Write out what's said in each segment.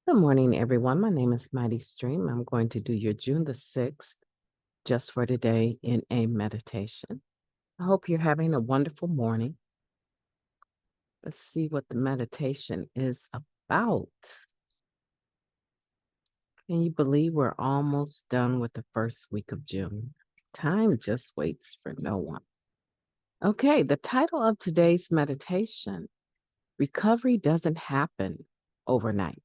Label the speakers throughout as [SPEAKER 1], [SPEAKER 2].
[SPEAKER 1] Good morning, everyone. My name is Mighty Stream. I'm going to do your June the 6th, just for today, in a meditation. I hope you're having a wonderful morning. Let's see what the meditation is about. Can you believe we're almost done with the first week of June? Time just waits for no one. Okay, the title of today's meditation, Recovery Doesn't Happen Overnight.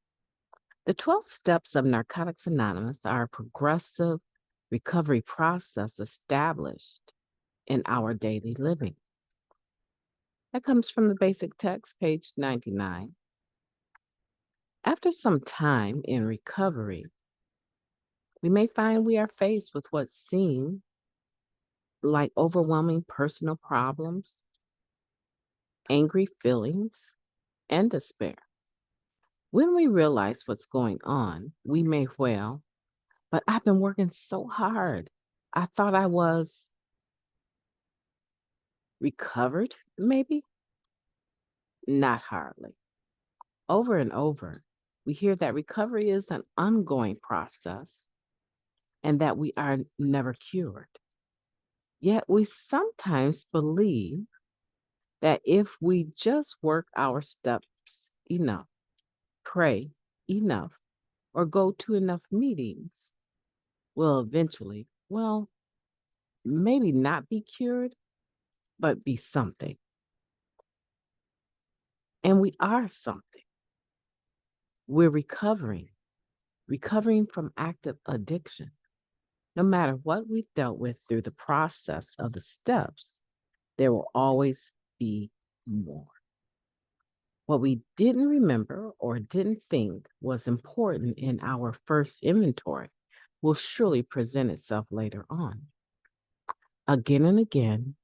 [SPEAKER 1] The 12 steps of Narcotics Anonymous are a progressive recovery process established in our daily living. That comes from the basic text, page 99. After some time in recovery, we may find we are faced with what seem like overwhelming personal problems, angry feelings, and despair. When we realize what's going on, we may but I've been working so hard. I thought I was recovered, maybe? Not hardly. Over and over, we hear that recovery is an ongoing process and that we are never cured. Yet we sometimes believe that if we just work our steps enough, pray enough, or go to enough meetings, we'll eventually, maybe not be cured, but be something. And we are something. We're recovering from active addiction. No matter what we've dealt with through the process of the steps, there will always be more. What we didn't remember or didn't think was important in our first inventory will surely present itself later on. Again and again,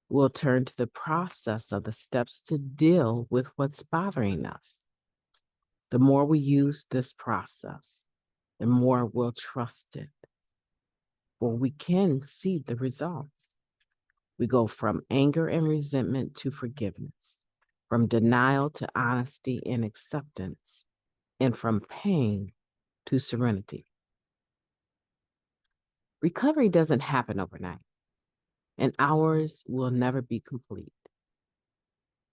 [SPEAKER 1] we'll turn to the process of the steps to deal with what's bothering us. The more we use this process, the more we'll trust it. For we can see the results. We go from anger and resentment to forgiveness, from denial to honesty and acceptance, and from pain to serenity. Recovery doesn't happen overnight, and ours will never be complete.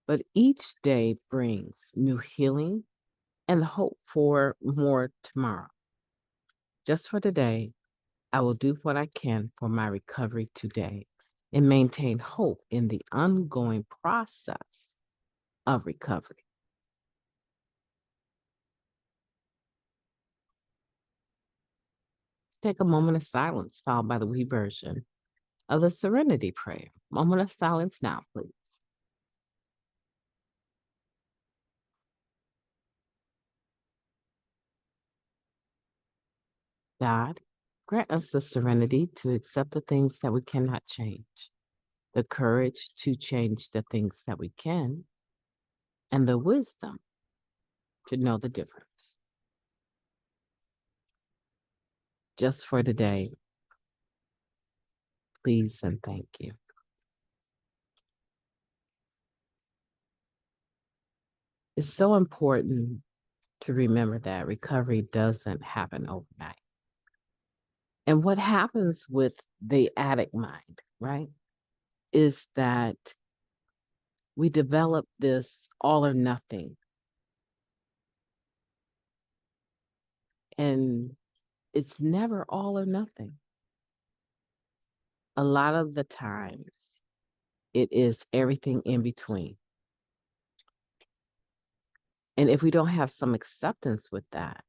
[SPEAKER 1] But each day brings new healing and the hope for more tomorrow. Just for today, I will do what I can for my recovery today and maintain hope in the ongoing process of recovery. Let's take a moment of silence, followed by the we version of the Serenity Prayer. Moment of silence now, please. God, grant us the serenity to accept the things that we cannot change, the courage to change the things that we can, and the wisdom to know the difference. Just for today, please and thank you. It's so important to remember that recovery doesn't happen overnight. And what happens with the addict mind, right, is that we develop this all or nothing. And it's never all or nothing. A lot of the times, it is everything in between. And if we don't have some acceptance with that,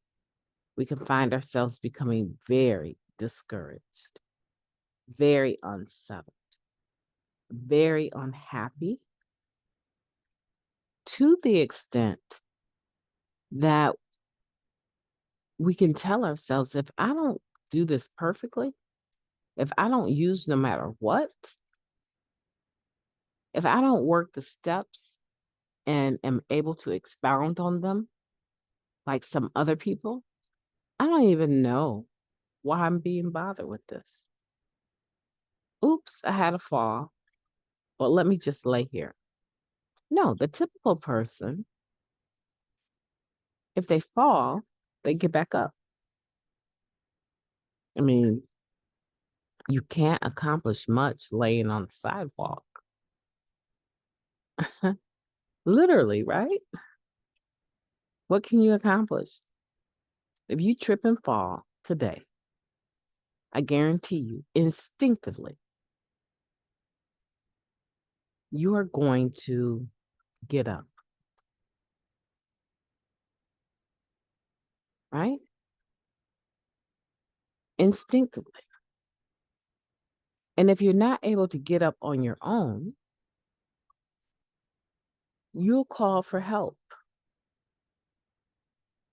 [SPEAKER 1] we can find ourselves becoming very discouraged, very unsettled, very unhappy, to the extent that we can tell ourselves, if I don't do this perfectly, if I don't use no matter what, if I don't work the steps and am able to expound on them like some other people, I don't even know why I'm being bothered with this. Oops, I had a fall, but let me just lay here. No, the typical person, if they fall, they get back up. I mean, you can't accomplish much laying on the sidewalk. Literally, right? What can you accomplish? If you trip and fall today, I guarantee you, instinctively, you are going to get up, right? Instinctively. And if you're not able to get up on your own, you'll call for help.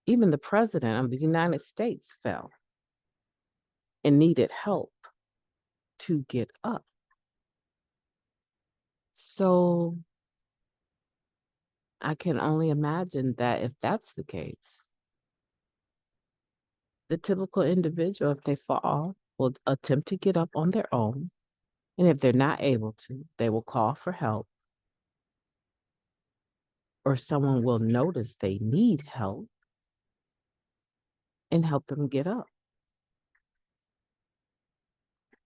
[SPEAKER 1] Even the president of the United States fell and needed help to get up. So I can only imagine that if that's the case, the typical individual, if they fall, will attempt to get up on their own. And if they're not able to, they will call for help, or someone will notice they need help and help them get up.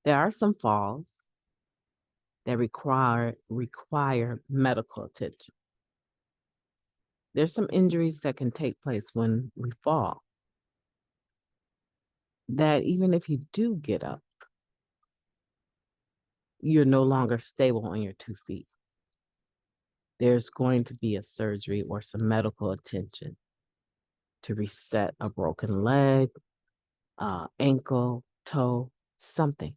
[SPEAKER 1] There are some falls that require medical attention. There's some injuries that can take place when we fall, that even if you do get up, you're no longer stable on your 2 feet. There's going to be a surgery or some medical attention to reset a broken leg, ankle, toe, something.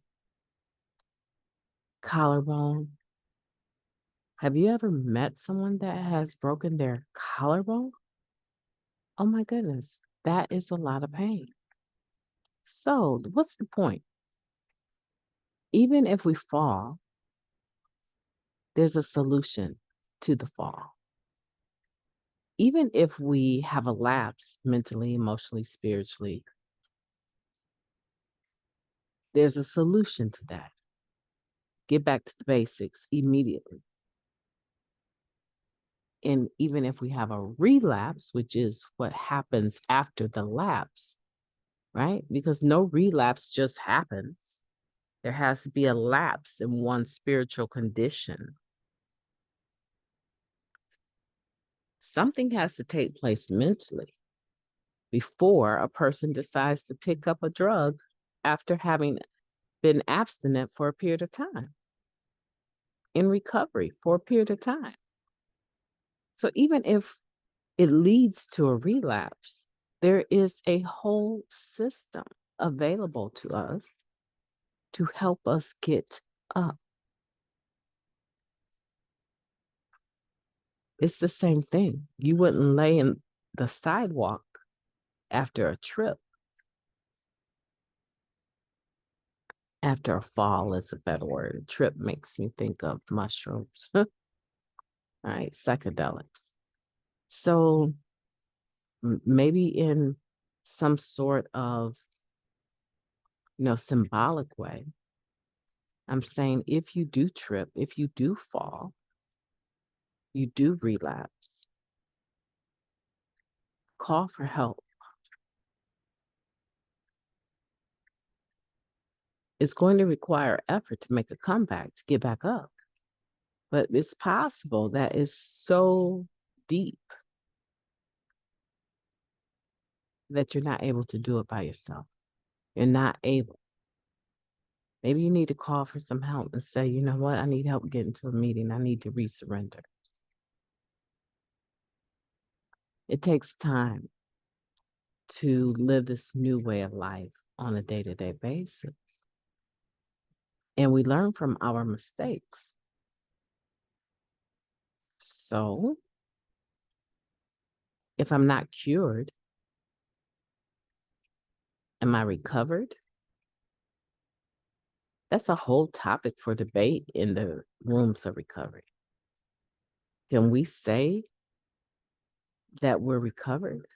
[SPEAKER 1] Collarbone. Have you ever met someone that has broken their collarbone? Oh my goodness, that is a lot of pain. So, what's the point? Even if we fall, there's a solution to the fall. Even if we have a lapse mentally, emotionally, spiritually, there's a solution to that. Get back to the basics immediately. And even if we have a relapse, which is what happens after the lapse, right? Because no relapse just happens. There has to be a lapse in one's spiritual condition. Something has to take place mentally before a person decides to pick up a drug after having been abstinent for a period of time, in recovery for a period of time. So even if it leads to a relapse, there is a whole system available to us to help us get up. It's the same thing. You wouldn't lay in the sidewalk after a trip. After a fall is a better word. Trip makes me think of mushrooms. All right, psychedelics. So maybe in some sort of, symbolic way, I'm saying if you do trip, if you do fall, you do relapse, call for help. It's going to require effort to make a comeback, to get back up. But it's possible that it's so deep that you're not able to do it by yourself. You're not able. Maybe you need to call for some help and say, you know what, I need help getting to a meeting. I need to resurrender. It takes time to live this new way of life on a day-to-day basis. And we learn from our mistakes. So if I'm not cured, am I recovered? That's a whole topic for debate in the rooms of recovery. Can we say that we're recovered?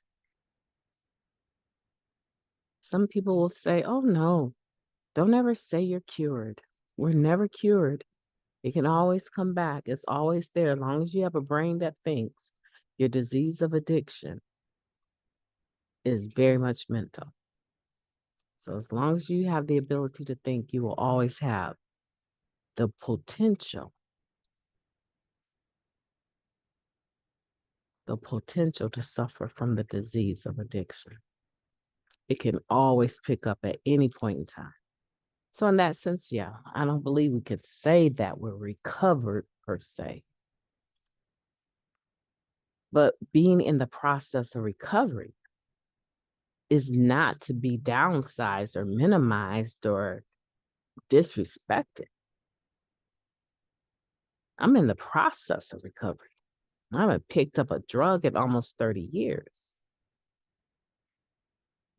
[SPEAKER 1] Some people will say, oh no, don't ever say you're cured. We're never cured. It can always come back. It's always there. As long as you have a brain that thinks, your disease of addiction is very much mental. So as long as you have the ability to think, you will always have the potential to suffer from the disease of addiction. It can always pick up at any point in time. So in that sense, yeah, I don't believe we could say that we're recovered per se. But being in the process of recovery is not to be downsized or minimized or disrespected. I'm in the process of recovery. I haven't picked up a drug in almost 30 years.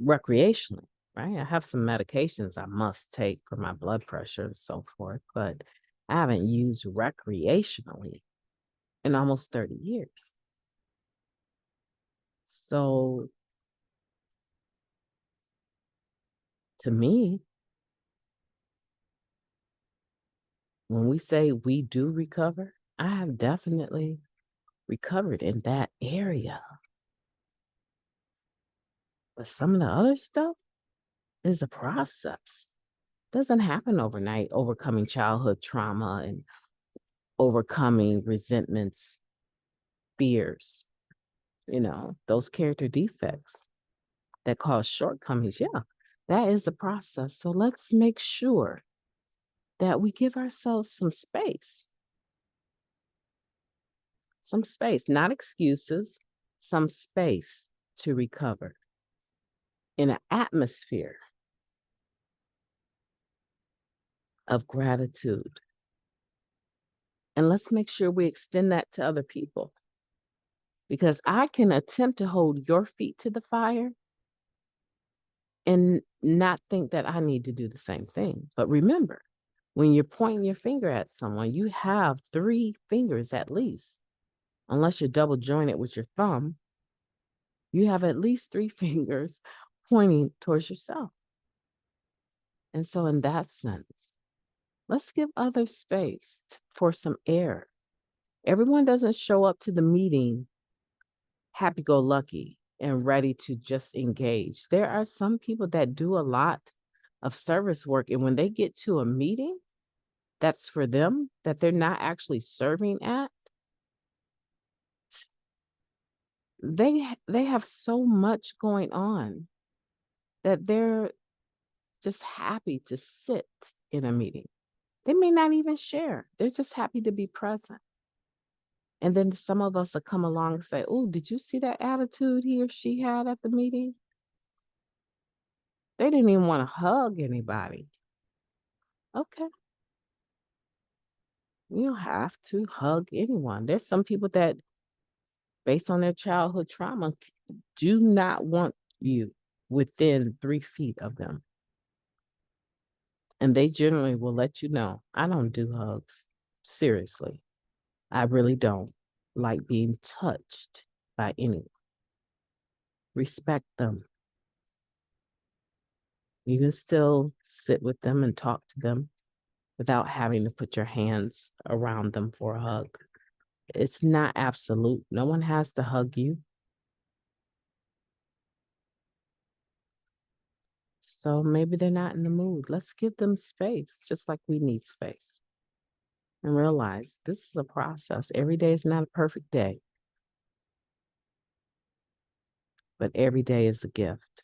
[SPEAKER 1] Recreationally, right? I have some medications I must take for my blood pressure and so forth, but I haven't used recreationally in almost 30 years. So to me, when we say we do recover, I have definitely recovered in that area. But some of the other stuff is a process. Doesn't happen overnight, overcoming childhood trauma and overcoming resentments, fears, those character defects that cause shortcomings. Yeah, that is a process. So let's make sure that we give ourselves some space, not excuses, some space to recover in an atmosphere of gratitude. And let's make sure we extend that to other people. Because I can attempt to hold your feet to the fire and not think that I need to do the same thing. But remember, when you're pointing your finger at someone, you have 3 fingers at least. Unless you're double jointed with your thumb, you have at least 3 fingers pointing towards yourself. And so in that sense, let's give others space for some air. Everyone doesn't show up to the meeting happy-go-lucky and ready to just engage. There are some people that do a lot of service work, and when they get to a meeting that's for them, that they're not actually serving at, they have so much going on that they're just happy to sit in a meeting. They may not even share. They're just happy to be present. And then some of us will come along and say, "Oh, did you see that attitude he or she had at the meeting? They didn't even want to hug anybody." Okay. You don't have to hug anyone. There's some people that, based on their childhood trauma, do not want you within 3 feet of them. And they generally will let you know, I don't do hugs. Seriously. I really don't like being touched by anyone. Respect them. You can still sit with them and talk to them without having to put your hands around them for a hug. It's not absolute. No one has to hug you. So maybe they're not in the mood. Let's give them space, just like we need space. And realize this is a process. Every day is not a perfect day, but every day is a gift.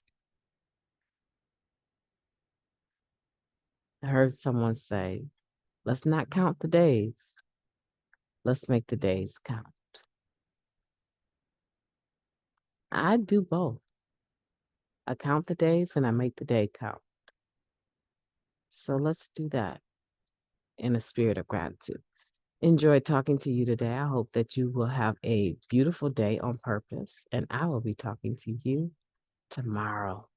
[SPEAKER 1] I heard someone say, let's not count the days. Let's make the days count. I do both. I count the days and I make the day count. So let's do that in a spirit of gratitude. Enjoyed talking to you today. I hope that you will have a beautiful day on purpose, and I will be talking to you tomorrow.